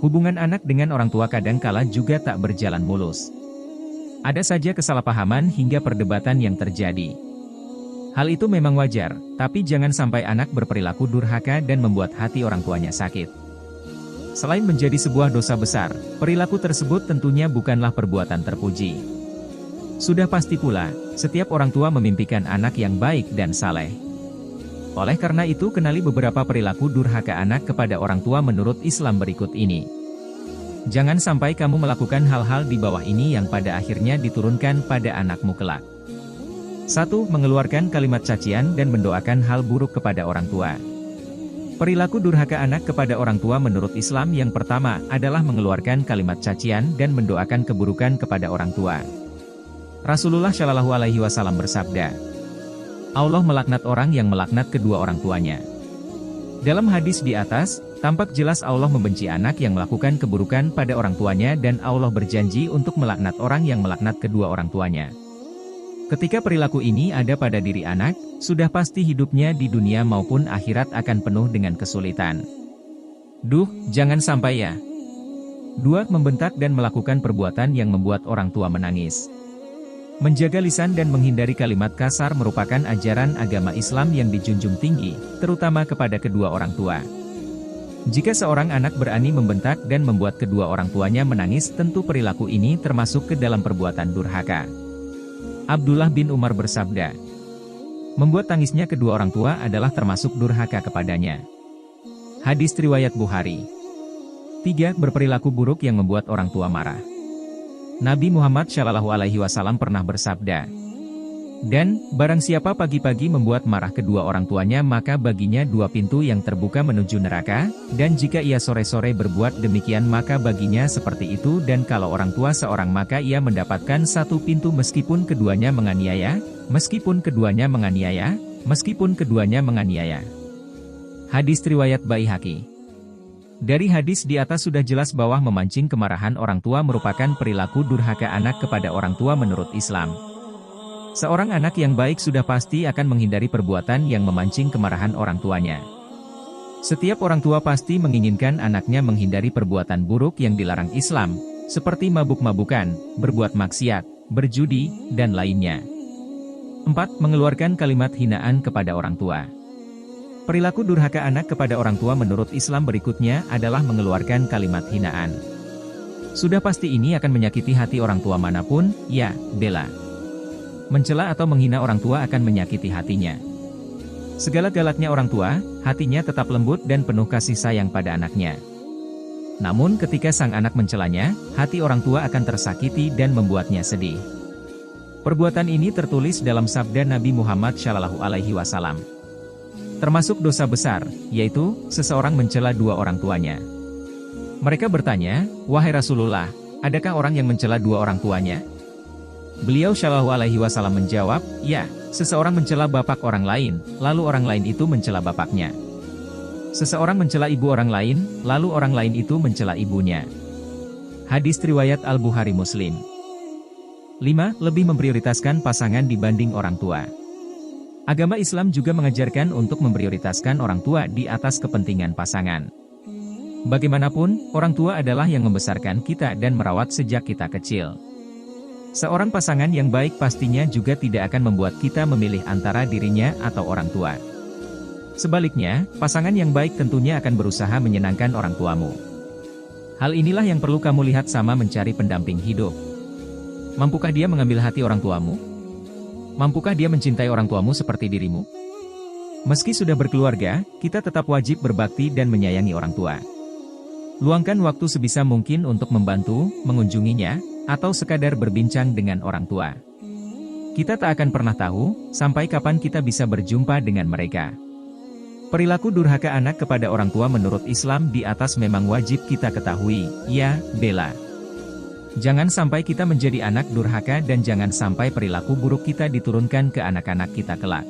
Hubungan anak dengan orang tua kadang-kala juga tak berjalan mulus. Ada saja kesalahpahaman hingga perdebatan yang terjadi. Hal itu memang wajar, tapi jangan sampai anak berperilaku durhaka dan membuat hati orang tuanya sakit. Selain menjadi sebuah dosa besar, perilaku tersebut tentunya bukanlah perbuatan terpuji. Sudah pasti pula, setiap orang tua memimpikan anak yang baik dan saleh. Oleh karena itu, kenali beberapa perilaku durhaka anak kepada orang tua menurut Islam berikut ini. Jangan sampai kamu melakukan hal-hal di bawah ini yang pada akhirnya diturunkan pada anakmu kelak. 1. Mengeluarkan kalimat cacian dan mendoakan hal buruk kepada orang tua. Perilaku durhaka anak kepada orang tua menurut Islam yang pertama adalah mengeluarkan kalimat cacian dan mendoakan keburukan kepada orang tua. Rasulullah Shallallahu Alaihi Wasallam bersabda, Allah melaknat orang yang melaknat kedua orang tuanya. Dalam hadis di atas, tampak jelas Allah membenci anak yang melakukan keburukan pada orang tuanya dan Allah berjanji untuk melaknat orang yang melaknat kedua orang tuanya. Ketika perilaku ini ada pada diri anak, sudah pasti hidupnya di dunia maupun akhirat akan penuh dengan kesulitan. Duh, jangan sampai ya. 2. Membentak dan melakukan perbuatan yang membuat orang tua menangis. Menjaga lisan dan menghindari kalimat kasar merupakan ajaran agama Islam yang dijunjung tinggi, terutama kepada kedua orang tua. Jika seorang anak berani membentak dan membuat kedua orang tuanya menangis, tentu perilaku ini termasuk ke dalam perbuatan durhaka. Abdullah bin Umar bersabda, membuat tangisnya kedua orang tua adalah termasuk durhaka kepadanya. Hadis riwayat Bukhari. 3. Berperilaku buruk yang membuat orang tua marah. Nabi Muhammad Shallallahu Alaihi Wasallam pernah bersabda, dan, barang siapa pagi-pagi membuat marah kedua orang tuanya maka baginya 2 pintu yang terbuka menuju neraka, dan jika ia sore-sore berbuat demikian maka baginya seperti itu, dan kalau orang tua seorang maka ia mendapatkan 1 pintu meskipun keduanya menganiaya, Hadis riwayat Baihaqi. Dari hadis di atas sudah jelas bahwa memancing kemarahan orang tua merupakan perilaku durhaka anak kepada orang tua menurut Islam. Seorang anak yang baik sudah pasti akan menghindari perbuatan yang memancing kemarahan orang tuanya. Setiap orang tua pasti menginginkan anaknya menghindari perbuatan buruk yang dilarang Islam, seperti mabuk-mabukan, berbuat maksiat, berjudi, dan lainnya. 4. Mengeluarkan kalimat hinaan kepada orang tua. Perilaku durhaka anak kepada orang tua menurut Islam berikutnya adalah mengeluarkan kalimat hinaan. Sudah pasti ini akan menyakiti hati orang tua manapun, ya, bela. Mencela atau menghina orang tua akan menyakiti hatinya. Segala galaknya orang tua, hatinya tetap lembut dan penuh kasih sayang pada anaknya. Namun ketika sang anak mencelanya, hati orang tua akan tersakiti dan membuatnya sedih. Perbuatan ini tertulis dalam sabda Nabi Muhammad Shallallahu Alaihi Wasallam. Termasuk dosa besar, yaitu, seseorang mencela 2 orang tuanya. Mereka bertanya, wahai Rasulullah, adakah orang yang mencela 2 orang tuanya? Beliau Shallallahu Alaihi Wasallam menjawab, ya, seseorang mencela bapak orang lain, lalu orang lain itu mencela bapaknya. Seseorang mencela ibu orang lain, lalu orang lain itu mencela ibunya. Hadis riwayat Al-Bukhari Muslim. 5. Lebih memprioritaskan pasangan dibanding orang tua. Agama Islam juga mengajarkan untuk memprioritaskan orang tua di atas kepentingan pasangan. Bagaimanapun, orang tua adalah yang membesarkan kita dan merawat sejak kita kecil. Seorang pasangan yang baik pastinya juga tidak akan membuat kita memilih antara dirinya atau orang tua. Sebaliknya, pasangan yang baik tentunya akan berusaha menyenangkan orang tuamu. Hal inilah yang perlu kamu lihat sama mencari pendamping hidup. Mampukah dia mengambil hati orang tuamu? Mampukah dia mencintai orang tuamu seperti dirimu? Meski sudah berkeluarga, kita tetap wajib berbakti dan menyayangi orang tua. Luangkan waktu sebisa mungkin untuk membantu, mengunjunginya, atau sekadar berbincang dengan orang tua. Kita tak akan pernah tahu, sampai kapan kita bisa berjumpa dengan mereka. Perilaku durhaka anak kepada orang tua menurut Islam di atas memang wajib kita ketahui, ya, bela. Jangan sampai kita menjadi anak durhaka dan jangan sampai perilaku buruk kita diturunkan ke anak-anak kita kelak.